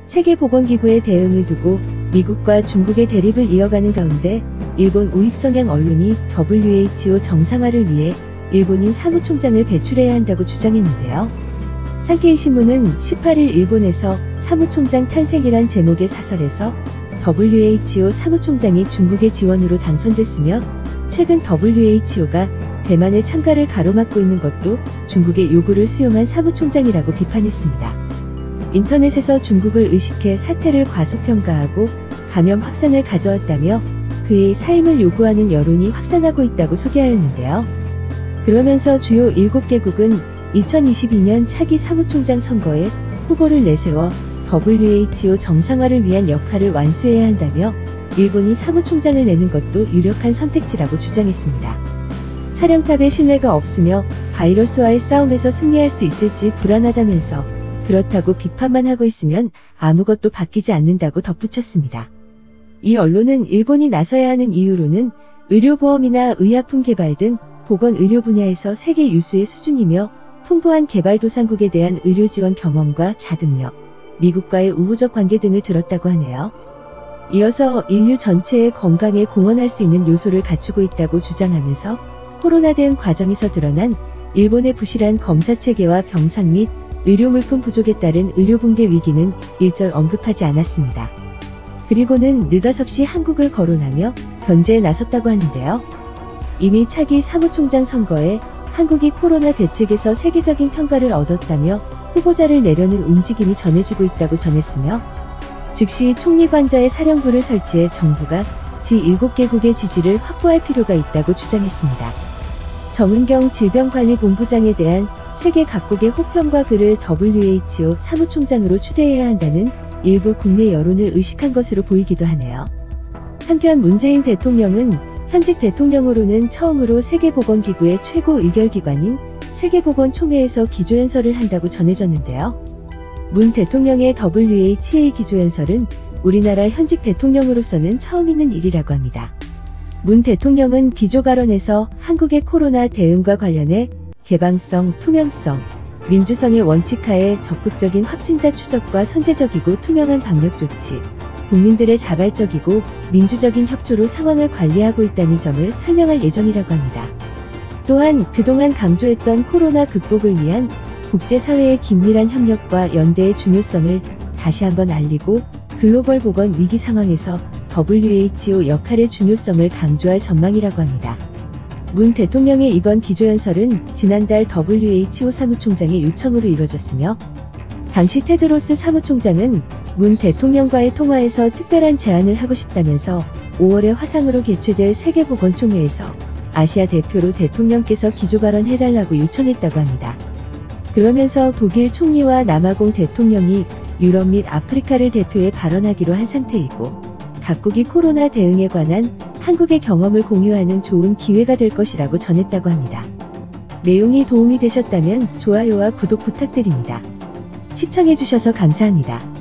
세계보건기구의 대응을 두고 미국과 중국의 대립을 이어가는 가운데 일본 우익성향 언론이 WHO 정상화를 위해 일본인 사무총장을 배출해야 한다고 주장했는데요. 산케이 신문은 18일 일본에서 사무총장 탄생이란 제목의 사설에서 WHO 사무총장이 중국의 지원으로 당선됐으며 최근 WHO가 대만의 참가를 가로막고 있는 것도 중국의 요구를 수용한 사무총장이라고 비판했습니다. 인터넷에서 중국을 의식해 사태를 과소평가하고 감염 확산을 가져왔다며 그의 사임을 요구하는 여론이 확산하고 있다고 소개하였는데요. 그러면서 주요 7개국은 2022년 차기 사무총장 선거에 후보를 내세워 WHO 정상화를 위한 역할을 완수해야 한다며 일본이 사무총장을 내는 것도 유력한 선택지라고 주장했습니다. 사령탑에 신뢰가 없으며 바이러스와의 싸움에서 승리할 수 있을지 불안하다면서 그렇다고 비판만 하고 있으면 아무것도 바뀌지 않는다고 덧붙였습니다. 이 언론은 일본이 나서야 하는 이유로는 의료보험이나 의약품 개발 등 보건의료 분야에서 세계 유수의 수준이며 풍부한 개발도상국에 대한 의료지원 경험과 자금력, 미국과의 우호적 관계 등을 들었다고 하네요. 이어서 인류 전체의 건강에 공헌할 수 있는 요소를 갖추고 있다고 주장하면서 코로나 대응 과정에서 드러난 일본의 부실한 검사체계와 병상 및 의료물품 부족에 따른 의료붕괴 위기는 일절 언급하지 않았습니다. 그리고는 느닷없이 한국을 거론하며 견제에 나섰다고 하는데요. 이미 차기 사무총장 선거에 한국이 코로나 대책에서 세계적인 평가를 얻었다며 후보자를 내려는 움직임이 전해지고 있다고 전했으며 즉시 총리 관저에 사령부를 설치해 정부가 지7개국의 지지를 확보할 필요가 있다고 주장했습니다. 정은경 질병관리본부장에 대한 세계 각국의 호평과 그를 WHO 사무총장으로 추대해야 한다는 일부 국내 여론을 의식한 것으로 보이기도 하네요. 한편 문재인 대통령은 현직 대통령으로는 처음으로 세계보건기구의 최고 의결기관인 세계보건총회에서 기조연설을 한다고 전해졌는데요. 문 대통령의 WHA 기조연설은 우리나라 현직 대통령으로서는 처음 있는 일이라고 합니다. 문 대통령은 기조발언에서 한국의 코로나 대응과 관련해 개방성, 투명성, 민주성의 원칙하에 적극적인 확진자 추적과 선제적이고 투명한 방역 조치, 국민들의 자발적이고 민주적인 협조로 상황을 관리하고 있다는 점을 설명할 예정이라고 합니다. 또한 그동안 강조했던 코로나 극복을 위한 국제사회의 긴밀한 협력과 연대의 중요성을 다시 한번 알리고 글로벌 보건 위기 상황에서 WHO 역할의 중요성을 강조할 전망이라고 합니다. 문 대통령의 이번 기조연설은 지난달 WHO 사무총장의 요청으로 이뤄졌으며 당시 테드로스 사무총장은 문 대통령과의 통화에서 특별한 제안을 하고 싶다면서 5월에 화상으로 개최될 세계보건총회에서 아시아 대표로 대통령께서 기조 발언해달라고 요청했다고 합니다. 그러면서 독일 총리와 남아공 대통령이 유럽 및 아프리카를 대표해 발언하기로 한 상태이고 각국이 코로나 대응에 관한 한국의 경험을 공유하는 좋은 기회가 될 것이라고 전했다고 합니다. 내용이 도움이 되셨다면 좋아요와 구독 부탁드립니다. 시청해주셔서 감사합니다.